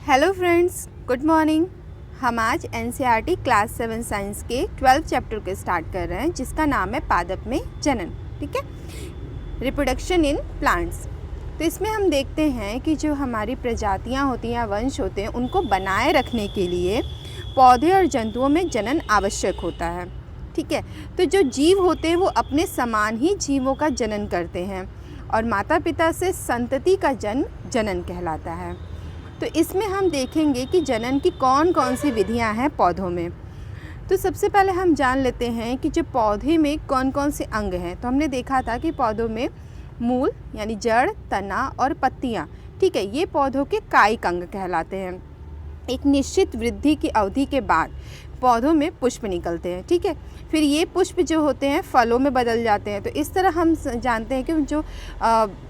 Hello friends, good morning. हम आज NCERT class 7 science के 12th चैप्टर को स्टार्ट कर रहे हैं, जिसका नाम है पादप में जनन। ठीक है, रिप्रोडक्शन इन प्लांट्स। तो इसमें हम देखते हैं कि जो हमारी प्रजातियां होती हैं, वंश होते हैं, उनको बनाए रखने के लिए पौधे और जंतुओं में जनन आवश्यक होता है। ठीक है, तो जो जीव होते हैं वो अपने समान ही जीवों का जनन करते हैं और माता पिता से संतति का जन्म जनन कहलाता है। तो इसमें हम देखेंगे कि जनन की कौन कौन सी विधियां हैं पौधों में। तो सबसे पहले हम जान लेते हैं कि जो पौधे में कौन कौन से अंग हैं। तो हमने देखा था कि पौधों में मूल यानी जड़, तना और पत्तियां, ठीक है, ये पौधों के कायिक अंग कहलाते हैं। एक निश्चित वृद्धि की अवधि के बाद पौधों में पुष्प निकलते हैं। ठीक है, फिर ये पुष्प जो होते हैं फलों में बदल जाते हैं। तो इस तरह हम जानते हैं कि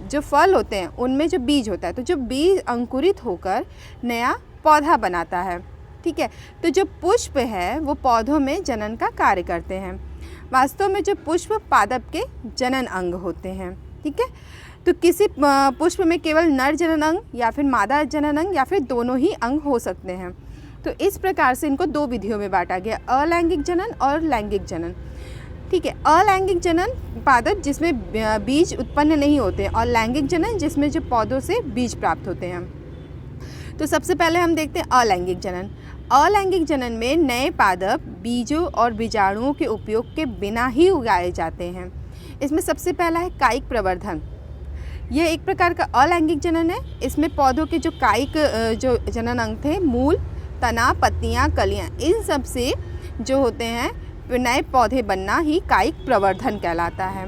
जो फल होते हैं उनमें जो बीज होता है, तो जो बीज अंकुरित होकर नया पौधा बनाता है। ठीक है, तो जो पुष्प है वो पौधों में जनन का कार्य करते हैं। वास्तव में जो पुष्प पादप के जनन अंग होते हैं। ठीक है, तो किसी पुष्प में केवल नर जनन अंग या फिर मादा जनन अंग या फिर दोनों ही अंग हो सकते हैं। तो इस प्रकार से इनको दो विधियों में बांटा गया, अलैंगिक जनन और लैंगिक जनन। ठीक है, अलैंगिक जनन पादप जिसमें बीज उत्पन्न नहीं होते और लैंगिक जनन जिसमें जो पौधों से बीज प्राप्त होते हैं। तो सबसे पहले हम देखते हैं अलैंगिक जनन। अलैंगिक जनन में नए पादप बीजों और बीजाणुओं के उपयोग के बिना ही उगाए जाते हैं। इसमें सबसे पहला है कायिक प्रवर्धन। यह एक प्रकार का अलैंगिक जनन है। इसमें पौधों के जो कायिक जो जनन अंग थे, मूल, तना, पत्तियां, कलियां, इन सब से जो होते हैं नए पौधे बनना ही कायिक प्रवर्धन कहलाता है।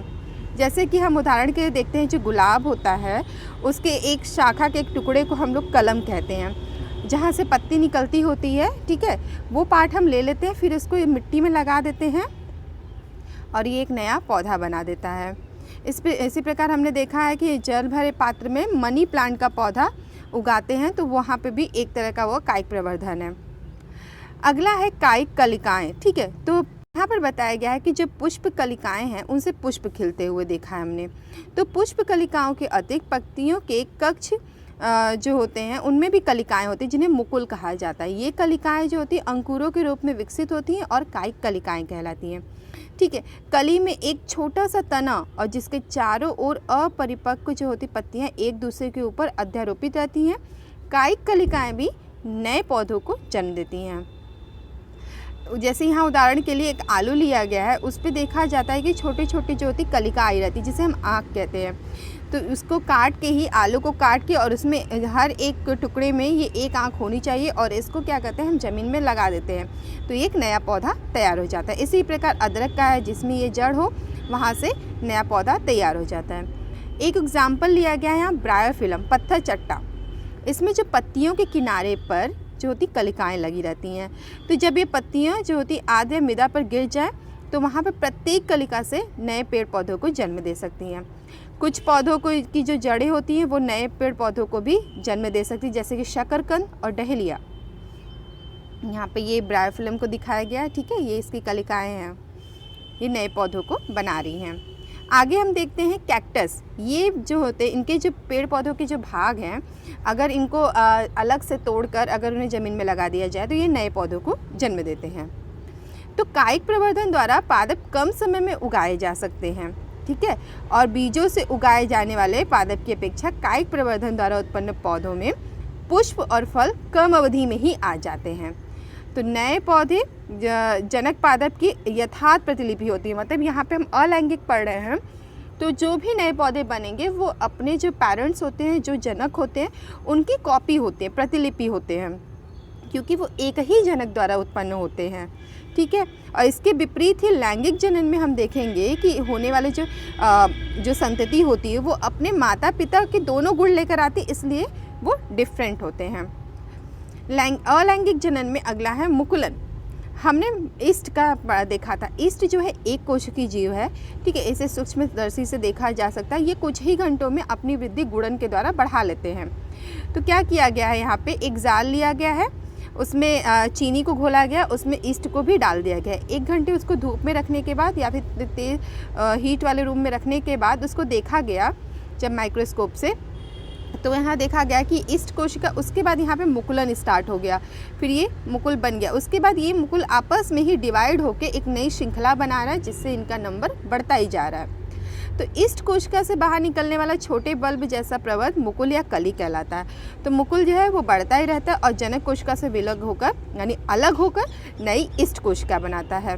जैसे कि हम उदाहरण के लिए देखते हैं, जो गुलाब होता है उसके एक शाखा के एक टुकड़े को हम लोग कलम कहते हैं, जहाँ से पत्ती निकलती होती है। ठीक है, वो पार्ट हम ले लेते हैं, फिर उसको मिट्टी में लगा देते हैं और ये एक नया पौधा बना देता है। इसी प्रकार हमने देखा है कि जल भरे पात्र में मनी प्लांट का पौधा उगाते हैं, तो वहाँ पे भी एक तरह का वो कायिक प्रवर्धन है। अगला है कायिक कलिकाएं। ठीक है, तो यहाँ पर बताया गया है कि जो पुष्प कलिकाएं हैं उनसे पुष्प खिलते हुए देखा है हमने। तो पुष्प कलिकाओं के अतिरिक्त पत्तियों के कक्ष जो होते हैं उनमें भी कलिकाएं होती हैं, जिन्हें मुकुल कहा जाता है। ये कलिकाएं जो होती हैं अंकुरों के रूप में विकसित होती हैं और कायिक कलिकाएं कहलाती हैं। ठीक है, कली में एक छोटा सा तना और जिसके चारों ओर अपरिपक्व जो होती पत्तियां एक दूसरे के ऊपर अध्यारोपित रहती हैं। कायिक कलिकाएं भी नए पौधों को जन्म देती हैं। जैसे यहाँ उदाहरण के लिए एक आलू लिया गया है, उस पर देखा जाता है कि छोटे छोटे जो होती कलिका आई रहती है, जिसे हम आँख कहते हैं। तो उसको काट के ही, आलू को काट के, और उसमें हर एक टुकड़े में ये एक आँख होनी चाहिए और इसको क्या कहते हैं, हम ज़मीन में लगा देते हैं, तो एक नया पौधा तैयार हो जाता है। इसी प्रकार अदरक का है, जिसमें ये जड़ हो, वहाँ से नया पौधा तैयार हो जाता है। एक एग्जाम्पल लिया गया है यहाँ ब्रायोफिलम, पत्थर चट्टा। इसमें जो पत्तियों के किनारे पर जो होती कलिकाएं लगी रहती हैं, तो जब ये पत्तियां जो होती आद्र मृदा पर गिर जाए तो वहाँ पर प्रत्येक कलिका से नए पेड़ पौधों को जन्म दे सकती हैं। कुछ पौधों को की जो जड़ें होती हैं वो नए पेड़ पौधों को भी जन्म दे सकती हैं, जैसे कि शकरकंद और डहेलिया। यहाँ पे ये ब्रायोफिलम को दिखाया गया है। ठीक है, ये इसकी कलिकाएँ हैं, ये नए पौधों को बना रही हैं। आगे हम देखते हैं कैक्टस। ये जो होते हैं, इनके जो पेड़ पौधों के जो भाग हैं, अगर इनको अलग से तोड़कर अगर उन्हें ज़मीन में लगा दिया जाए तो ये नए पौधों को जन्म देते हैं। तो कायिक प्रवर्धन द्वारा पादप कम समय में उगाए जा सकते हैं। ठीक है, और बीजों से उगाए जाने वाले पादप की अपेक्षा कायिक प्रवर्धन द्वारा उत्पन्न पौधों में पुष्प और फल कम अवधि में ही आ जाते हैं। तो नए पौधे जनक पादप की यथार्थ प्रतिलिपि होती है। मतलब यहाँ पे हम अलैंगिक पढ़ रहे हैं, तो जो भी नए पौधे बनेंगे वो अपने जो पेरेंट्स होते हैं, जो जनक होते हैं, उनकी कॉपी होते हैं, प्रतिलिपि होते हैं, क्योंकि वो एक ही जनक द्वारा उत्पन्न होते हैं। ठीक है, और इसके विपरीत ही लैंगिक जनन में हम देखेंगे कि होने वाले जो संतति होती है वो अपने माता पिता के दोनों गुण लेकर आती, इसलिए वो डिफरेंट होते हैं। अलैंगिक जनन में अगला है मुकुलन। हमने ईस्ट का देखा था। ईस्ट जो है एक कोशिकीय जीव है। ठीक है, इसे सूक्ष्मदर्शी से देखा जा सकता है। ये कुछ ही घंटों में अपनी वृद्धि गुणन के द्वारा बढ़ा लेते हैं। तो क्या किया गया है, यहाँ पे एक जाल लिया गया है, उसमें चीनी को घोला गया, उसमें ईस्ट को भी डाल दिया गया है। 1 घंटे उसको धूप में रखने के बाद या फिर तेज हीट वाले रूम में रखने के बाद उसको देखा गया जब माइक्रोस्कोप से, तो यहाँ देखा गया कि ईस्ट कोशिका, उसके बाद यहाँ पे मुकुलन स्टार्ट हो गया, फिर ये मुकुल बन गया, उसके बाद ये मुकुल आपस में ही डिवाइड होके एक नई श्रृंखला बना रहा है जिससे इनका नंबर बढ़ता ही जा रहा है। तो ईस्ट कोशिका से बाहर निकलने वाला छोटे बल्ब जैसा प्रवर्त मुकुल या कली कहलाता है। तो मुकुल जो है वो बढ़ता ही रहता है और जनक कोशिका से विलग होकर यानी अलग होकर नई ईस्ट कोशिका बनाता है,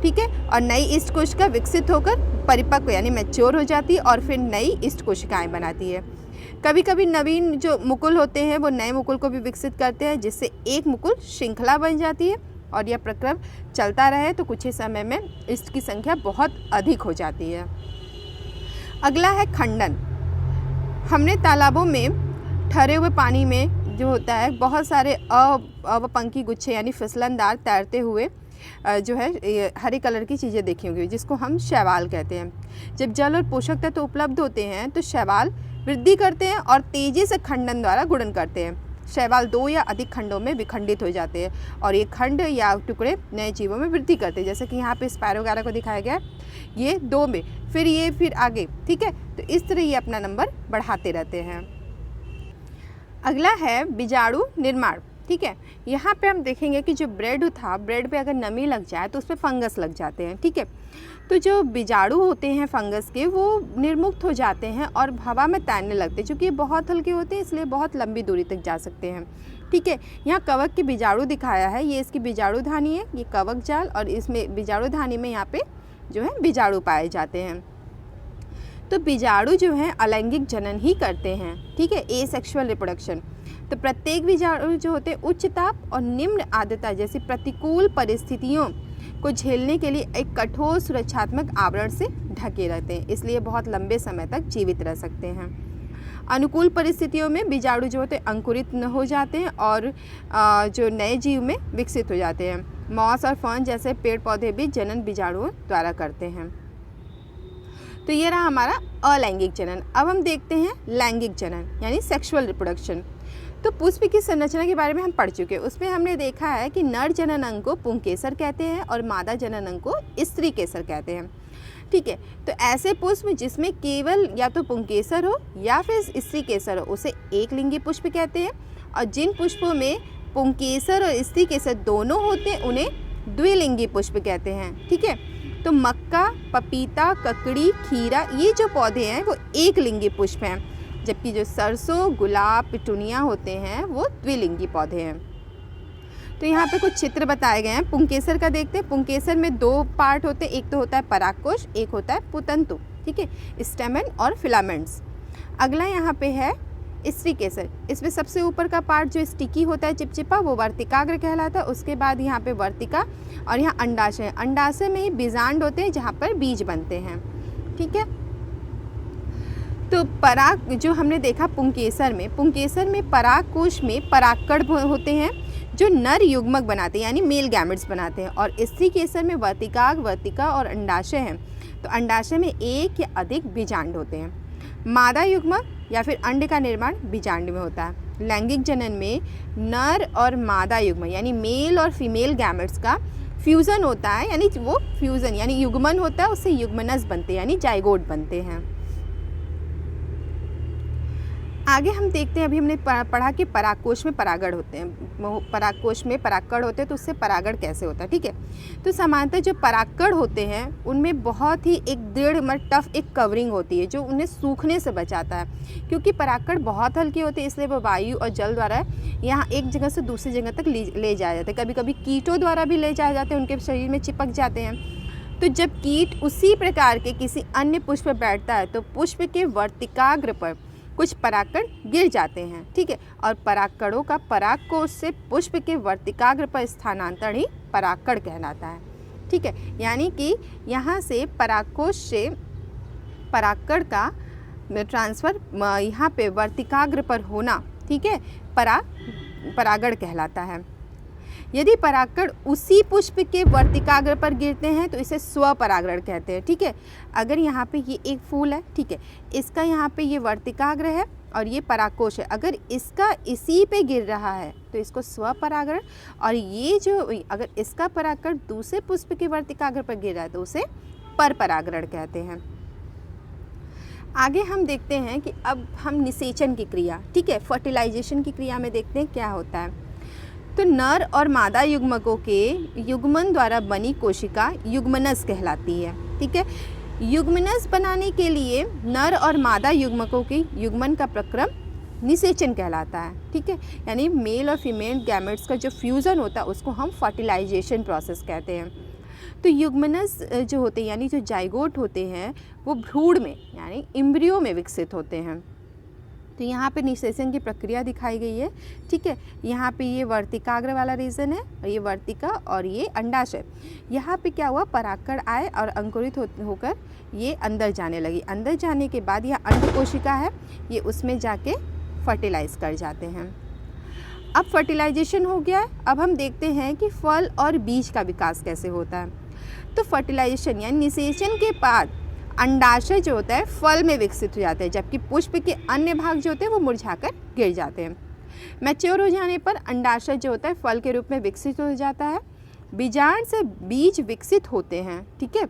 ठीक है। और नई ईस्ट कोशिका विकसित होकर परिपक्व यानी मैच्योर हो जाती है और फिर नई ईस्ट कोशिकाएं बनाती है। कभी कभी नवीन जो मुकुल होते हैं वो नए मुकुल को भी विकसित करते हैं जिससे एक मुकुल श्रृंखला बन जाती है और यह प्रक्रम चलता रहे तो कुछ ही समय में ईस्ट की संख्या बहुत अधिक हो जाती है। अगला है खंडन। हमने तालाबों में ठहरे हुए पानी में जो होता है बहुत सारे अवपंखी गुच्छे यानी फिसलनदार तैरते हुए जो है हरे कलर की चीज़ें देखी होंगी जिसको हम शैवाल कहते हैं। जब जल और पोषक तत्व उपलब्ध होते हैं तो शैवाल वृद्धि करते हैं और तेज़ी से खंडन द्वारा गुणन करते हैं। शैवाल 2 या अधिक खंडों में विखंडित हो जाते हैं और ये खंड या टुकड़े नए जीवों में वृद्धि करते हैं, जैसे कि यहाँ पे स्पायरो वगैरह को दिखाया गया है, ये 2 में, फिर ये, फिर आगे, ठीक है। तो इस तरह ये अपना नंबर बढ़ाते रहते हैं। अगला है बीजाणु निर्माण, ठीक है। यहाँ पे हम देखेंगे कि जो ब्रेड था, ब्रेड पे अगर नमी लग जाए तो उस पर फंगस लग जाते हैं, ठीक है। तो जो बीजाणु होते हैं फंगस के वो निर्मुक्त हो जाते हैं और हवा में तैरने लगते हैं। चूँकि ये बहुत हल्के होते हैं इसलिए बहुत लंबी दूरी तक जा सकते हैं, ठीक है। यहाँ कवक के बीजाणु दिखाया है, ये इसकी बीजाणुधानी है, ये कवक जाल, और इसमें बीजाणुधानी में यहाँ पे जो है बीजाणु पाए जाते हैं। तो बीजाणु जो हैं अलैंगिक जनन ही करते हैं, ठीक है, एसेक्सुअल रिप्रोडक्शन। तो प्रत्येक बीजाणु जो होते हैं उच्च ताप और निम्न आर्द्रता जैसी प्रतिकूल परिस्थितियों को झेलने के लिए एक कठोर सुरक्षात्मक आवरण से ढके रहते हैं, इसलिए बहुत लंबे समय तक जीवित रह सकते हैं। अनुकूल परिस्थितियों में बीजाणु जो होते हैं अंकुरित न हो जाते हैं और जो नए जीव में विकसित हो जाते हैं। मॉस और फर्न जैसे पेड़ पौधे भी जनन बीजाणुओं द्वारा करते हैं। तो ये रहा हमारा अलैंगिक जनन। अब हम देखते हैं लैंगिक जनन यानी सेक्सुअल रिप्रोडक्शन। तो पुष्प की संरचना के बारे में हम पढ़ चुके हैं। उसमें हमने देखा है कि नर जनन अंग को पुंकेसर कहते हैं और मादा जनन अंग को स्त्री केसर कहते हैं, ठीक है। तो ऐसे पुष्प जिसमें केवल या तो पुंकेसर हो या फिर स्त्री केसर हो उसे एक लिंगी पुष्प कहते हैं, और जिन पुष्पों में पुंकेसर और स्त्री केसर दोनों होते हैं उन्हें द्विलिंगी पुष्प कहते हैं, ठीक है। तो मक्का, पपीता, ककड़ी, खीरा ये जो पौधे हैं वो एक लिंगी पुष्प हैं, जबकि जो सरसों, गुलाब, पिटूनिया होते हैं वो द्विलिंगी पौधे हैं। तो यहाँ पे कुछ चित्र बताए गए हैं। पुंकेसर का देखते हैं। पुंकेसर में 2 पार्ट होते हैं, एक तो होता है परागकोश, एक होता है पुतंतु, ठीक है, स्टेमन और फिलामेंट्स। अगला यहाँ पे है स्त्री केसर। इसमें सबसे ऊपर का पार्ट जो स्टिकी होता है चिपचिपा वो वर्तिकाग्र कहलाता है। उसके बाद यहाँ पे वर्तिका और यहाँ अंडाशय, अंडाशय में ही बीजांड होते हैं जहाँ पर बीज बनते हैं, ठीक है। तो पराग जो हमने देखा पुंकेसर में परागकोश में परागकण होते हैं जो नर युग्मक बनाते हैं यानी मेल गैमेट्स बनाते हैं, और स्त्री केसर में वर्तिका और अंडाशय हैं। तो अंडाशय में एक या अधिक बीजांड होते हैं। मादा युग्मक या फिर अंड का निर्माण बीजांड में होता है। लैंगिक जनन में नर और मादा युग्मक यानी मेल और फीमेल गैमेट्स का फ्यूज़न होता है, यानी वो फ्यूज़न यानी युग्मन होता है, उससे युग्मनस बनते हैं यानी जाइगोट बनते हैं। आगे हम देखते हैं, अभी हमने पढ़ा कि परागकोश में परागण होते हैं, परागकोश में परागकण होते हैं, तो उससे परागण कैसे होता है, ठीक है। तो सामान्यतः जो परागकण होते हैं उनमें बहुत ही एक दृढ़ टफ एक कवरिंग होती है जो उन्हें सूखने से बचाता है। क्योंकि परागकण बहुत हल्के होते हैं इसलिए वो वायु और जल द्वारा यहाँ एक जगह से दूसरी जगह तक ले जाया जाता है। कभी कभी कीटों द्वारा भी ले जाए जाते हैं, उनके शरीर में चिपक जाते हैं। तो जब कीट उसी प्रकार के किसी अन्य पुष्प पर बैठता है तो पुष्प के वर्तिकाग्र पर कुछ परागकण गिर जाते हैं, ठीक है, और परागकणों का परागकोश से पुष्प के वर्तिकाग्र पर स्थानांतरण ही परागकण कहलाता है, ठीक है। यानी कि यहाँ से परागकोश से परागकण का ट्रांसफ़र यहाँ पे वर्तिकाग्र पर होना, ठीक है, परागण कहलाता है। यदि परागकण उसी पुष्प के वर्तिकाग्र पर गिरते हैं तो इसे स्वपरागण कहते हैं, ठीक है। अगर यहाँ पे ये एक फूल है, ठीक है, इसका यहाँ पे ये वर्तिकाग्र है और ये परागकोश है, अगर इसका इसी पे गिर रहा है तो इसको स्वपरागण, और ये जो अगर इसका परागकण दूसरे पुष्प के वर्तिकाग्र पर गिर रहा है तो उसे परपरागण कहते हैं। आगे हम देखते हैं कि अब हम निषेचन की क्रिया, ठीक है, फर्टिलाइजेशन की क्रिया में देखते हैं क्या होता है। तो नर और मादा युग्मकों के युग्मन द्वारा बनी कोशिका युग्मनस कहलाती है, ठीक है। युग्मनस बनाने के लिए नर और मादा युग्मकों के युग्मन का प्रक्रम निषेचन कहलाता है, ठीक है। यानी मेल और फीमेल गैमेट्स का जो फ्यूज़न होता है उसको हम फर्टिलाइजेशन प्रोसेस कहते हैं। तो युग्मनस जो होते हैं यानी जो जाइगोट होते हैं वो भ्रूण में यानी एम्ब्रियो में विकसित होते हैं। तो यहाँ पे निषेचन की प्रक्रिया दिखाई गई है, ठीक है। यहाँ पे ये वर्तिकाग्र वाला रीजन है और ये वर्तिका और ये अंडाशय। यहाँ पे क्या हुआ, परागकण आए और अंकुरित होकर ये अंदर जाने लगी। अंदर जाने के बाद यह अंड कोशिका है, ये उसमें जाके फर्टिलाइज कर जाते हैं। अब फर्टिलाइजेशन हो गया है। अब हम देखते हैं कि फल और बीज का विकास कैसे होता है। तो फर्टिलाइजेशन यानी निषेचन के बाद अंडाशय जो होता है फल में विकसित हो जाता है, जबकि पुष्प के अन्य भाग जो होते हैं वो मुरझाकर गिर जाते हैं। मैच्योर हो जाने पर अंडाशय जो होता है फल के रूप में विकसित हो जाता है। बीजांड से बीज विकसित होते हैं, ठीक है।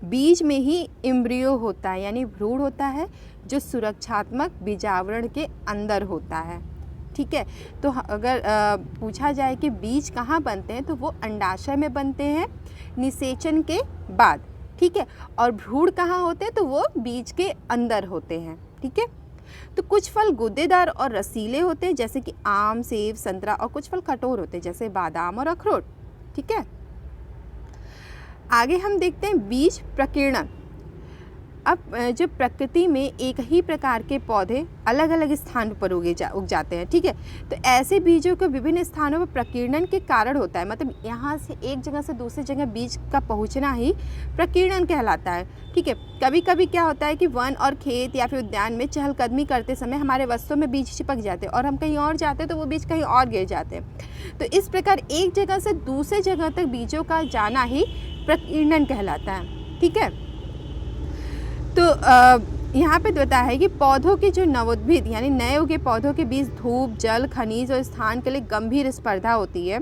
बीज में ही एम्ब्रियो होता है यानी भ्रूण होता है जो सुरक्षात्मक बीजावरण के अंदर होता है, ठीक है। तो अगर पूछा जाए कि बीज कहाँ बनते हैं तो वो अंडाशय में बनते हैं निषेचन के बाद, ठीक है। और भ्रूण कहाँ होते हैं तो वो बीज के अंदर होते हैं, ठीक है। तो कुछ फल गूदेदार और रसीले होते हैं जैसे कि आम, सेब, संतरा, और कुछ फल कठोर होते हैं जैसे बादाम और अखरोट, ठीक है। आगे हम देखते हैं बीज प्रकीर्णन। अब जो प्रकृति में एक ही प्रकार के पौधे अलग अलग स्थान पर उग जाते हैं, ठीक है। तो ऐसे बीजों को विभिन्न स्थानों पर प्रकीर्णन के कारण होता है, मतलब यहाँ से एक जगह से दूसरी जगह बीज का पहुँचना ही प्रकीर्णन कहलाता है, ठीक है। कभी कभी क्या होता है कि वन और खेत या फिर उद्यान में चहलकदमी करते समय हमारे वस्तुओं में बीज चिपक जाते हैं और हम कहीं और जाते हैं तो वो बीज कहीं और गिर जाते हैं। तो इस प्रकार एक जगह से दूसरे जगह तक बीजों का जाना ही प्रकीर्णन कहलाता है, ठीक है। तो यहाँ पे बताया है कि पौधों के जो नवोद्भिद यानी नए उगे पौधों के बीच धूप, जल, खनिज और स्थान के लिए गंभीर स्पर्धा होती है।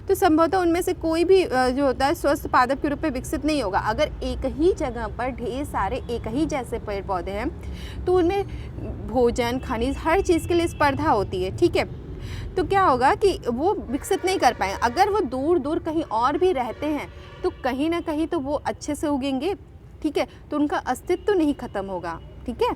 तो संभवतः उनमें से कोई भी जो होता है स्वस्थ पादप के रूप में विकसित नहीं होगा। अगर एक ही जगह पर ढेर सारे एक ही जैसे पेड़ पौधे हैं तो उनमें भोजन, खनिज, हर चीज़ के लिए स्पर्धा होती है, ठीक है। तो क्या होगा कि वो विकसित नहीं कर पाएंगे। अगर वो दूर दूर कहीं और भी रहते हैं तो कहीं ना कहीं तो वो अच्छे से उगेंगे, ठीक है। तो उनका अस्तित्व तो नहीं खत्म होगा, ठीक है।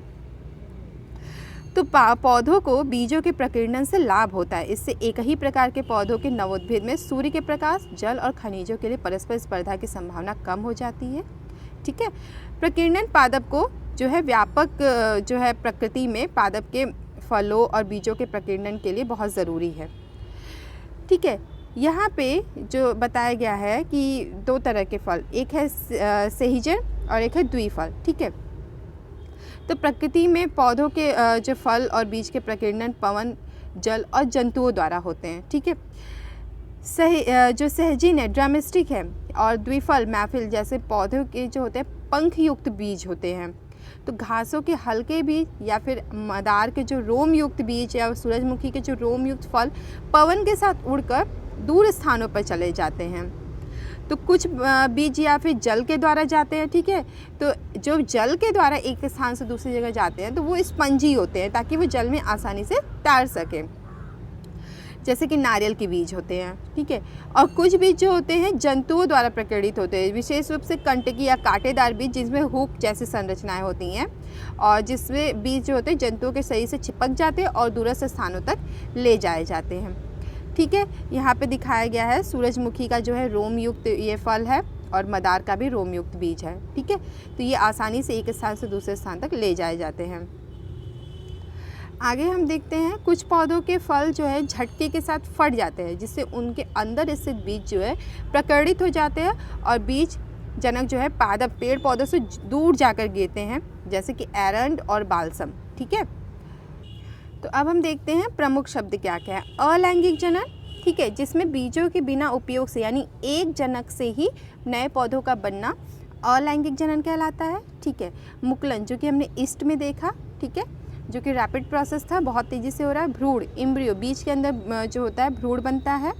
तो पौधों को बीजों के प्रकीर्णन से लाभ होता है। इससे एक ही प्रकार के पौधों के नवोद्भिद में सूर्य के प्रकाश, जल और खनिजों के लिए परस्पर स्पर्धा की संभावना कम हो जाती है, ठीक है। प्रकीर्णन पादप को जो है व्यापक जो है प्रकृति में पादप के फलों और बीजों के प्रकीर्णन के लिए बहुत ज़रूरी है, ठीक है। यहाँ पे जो बताया गया है कि दो तरह के फल, एक है सहजन और एक है द्विफल, ठीक है। तो प्रकृति में पौधों के जो फल और बीज के प्रकीर्णन पवन, जल और जंतुओं द्वारा होते हैं, ठीक है। जो सहजिन है ड्रामेस्टिक है और द्विफल मैफिल जैसे पौधों के जो होते हैं पंख युक्त बीज होते हैं। तो घासों के हल्के बीज या फिर मदार के जो रोम युक्त बीज या सूरजमुखी के जो रोम युक्त फल पवन के साथ उड़कर दूर स्थानों पर चले जाते हैं। तो कुछ बीज या फिर जल के द्वारा जाते हैं, ठीक है। तो जो जल के द्वारा एक स्थान से दूसरी जगह जाते हैं तो वो स्पंजी होते हैं ताकि वो जल में आसानी से तैर सकें, जैसे कि नारियल के बीज होते हैं, ठीक है। और कुछ बीज जो होते हैं जंतुओं द्वारा प्रकीर्णित होते हैं, विशेष रूप से कंटकी या कांटेदार बीज जिसमें हुक जैसी संरचनाएं होती हैं और जिसमें बीज जो होते हैं जंतुओं के शरीर से चिपक जाते हैं और दूरस्थ स्थानों तक ले जाए जाते हैं, ठीक है। यहाँ पे दिखाया गया है सूरजमुखी का जो है रोम युक्त ये फल है और मदार का भी रोम युक्त बीज है, ठीक है। तो ये आसानी से एक स्थान से दूसरे स्थान तक ले जाए जाते हैं। आगे हम देखते हैं कुछ पौधों के फल जो है झटके के साथ फट जाते हैं जिससे उनके अंदर स्थित बीज जो है प्रकीर्णित हो जाते हैं और बीज जनक जो है पादप पेड़ पौधों से दूर जाकर गिरते हैं जैसे कि एरंड और बालसम, ठीक है। तो अब हम देखते हैं प्रमुख शब्द क्या क्या है। अलैंगिक जनन, ठीक है, जिसमें बीजों के बिना उपयोग से यानी एक जनक से ही नए पौधों का बनना अलैंगिक जनन कहलाता है, ठीक है। मुकुलन जो कि हमने ईस्ट में देखा, ठीक है, जो कि रैपिड प्रोसेस था, बहुत तेज़ी से हो रहा है। भ्रूण एम्ब्रियो बीज के अंदर जो होता है भ्रूण बनता है,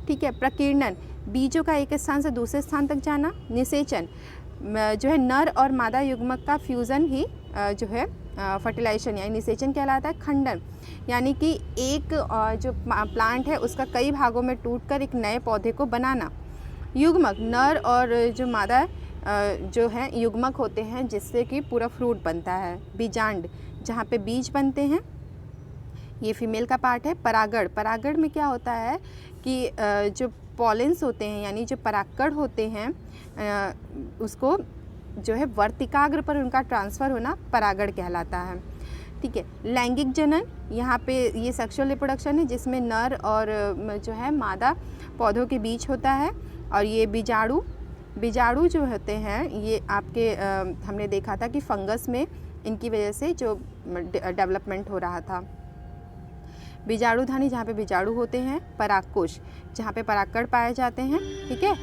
ठीक है। प्रकीर्णन बीजों का एक स्थान से दूसरे स्थान तक जाना। निषेचन जो है नर और मादा युग्मक का फ्यूज़न ही जो है फर्टिलाइजेशन यानी निषेचन कहलाता है। खंडन यानी कि एक जो प्लांट है उसका कई भागों में टूटकर एक नए पौधे को बनाना। युग्मक नर और जो मादा जो है युग्मक होते हैं जिससे कि पूरा फ्रूट बनता है। बीजांड जहाँ पे बीज बनते हैं, ये फीमेल का पार्ट है। परागण, परागण में क्या होता है कि जो पॉलेंस होते हैं यानी जो परागकण होते हैं उसको जो है वर्तिकाग्र पर उनका ट्रांसफ़र होना परागण कहलाता है। ठीक है। लैंगिक जनन, यहाँ पे ये सेक्सुअल रिप्रोडक्शन है जिसमें नर और जो है मादा पौधों के बीच होता है। और ये बीजाणु, बीजाणु जो होते हैं ये आपके हमने देखा था कि फंगस में इनकी वजह से जो डेवलपमेंट हो रहा था। बीजाणुधानी जहाँ पे बीजाणु होते हैं। परागकोश जहाँ पे परागकण पाए जाते हैं। ठीक है।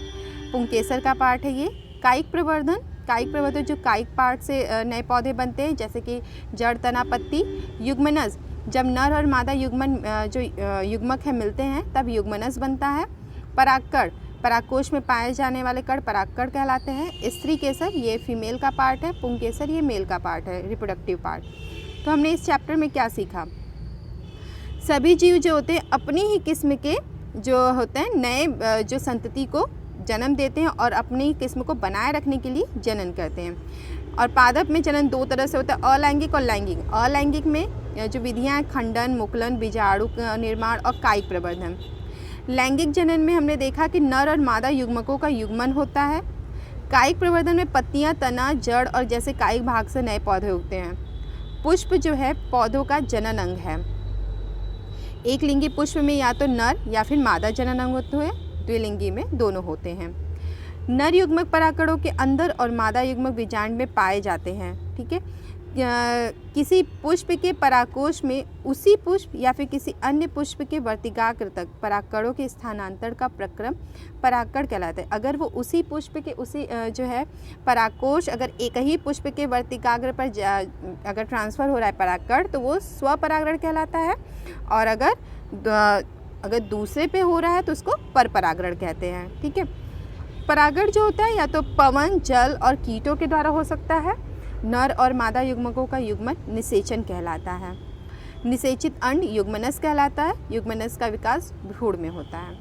पुंकेसर का पार्ट है ये। कायिक प्रवर्धन, कायिक प्रवर्धन जो कायिक पार्ट से नए पौधे बनते हैं जैसे कि जड़, तना, पत्ती। युग्मनज जब नर और मादा युग्मक है मिलते हैं तब युग्मनज बनता है। परागकण, परागकोश में पाए जाने वाले कण परागकण कहलाते हैं। स्त्री केसर ये फीमेल का पार्ट है। पुंकेसर ये मेल का पार्ट है, रिप्रोडक्टिव पार्ट। तो हमने इस चैप्टर में क्या सीखा? सभी जीव जो होते हैं अपनी ही किस्म के जो होते हैं नए जो संतति को जन्म देते हैं और अपनी ही किस्म को बनाए रखने के लिए जनन करते हैं। और पादप में जनन दो तरह से होता है, अलैंगिक और लैंगिक। अलैंगिक में जो विधियाँ हैं खंडन, मुकुलन, बीजाणु निर्माण और कायिक प्रवर्धन। लैंगिक जनन में हमने देखा कि नर और मादा युग्मकों का युग्मन होता है। कायिक प्रवर्धन में पत्तियाँ, तना, जड़ और जैसे कायिक भाग से नए पौधे उगते हैं। पुष्प जो है पौधों का जनन अंग है। एक लिंगी पुष्प में या तो नर या फिर मादा जनन अंग होते हैं, द्विलिंगी में दोनों होते हैं। नर युग्मक परागकणों के अंदर और मादा युग्मक बीजांड में पाए जाते हैं। ठीक है। किसी पुष्प के परागकोश में उसी पुष्प या फिर किसी अन्य पुष्प के वर्तिकाग्र तक परागकणों के स्थानांतरण का प्रक्रम परागकण कहलाता है। अगर वो उसी पुष्प के उसी जो है परागकोश अगर एक ही पुष्प के वर्तिकाग्र पर अगर ट्रांसफ़र हो रहा है परागकण तो वो स्वपरागण कहलाता है। और अगर दूसरे पे हो रहा है तो उसको परपरागण कहते हैं। ठीक है। परागण जो होता है या तो पवन, जल और कीटों के द्वारा हो सकता है। नर और मादा युग्मकों का युग्मन निषेचन कहलाता है। निषेचित अंड युग्मनज कहलाता है। युग्मनज का विकास भ्रूण में होता है।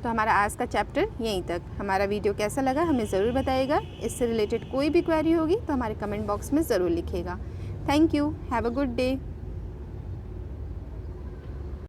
तो हमारा आज का चैप्टर यहीं तक। हमारा वीडियो कैसा लगा हमें ज़रूर बताइएगा। इससे रिलेटेड कोई भी क्वेरी होगी तो हमारे कमेंट बॉक्स में ज़रूर लिखिएगा। Thank you. Have a good day.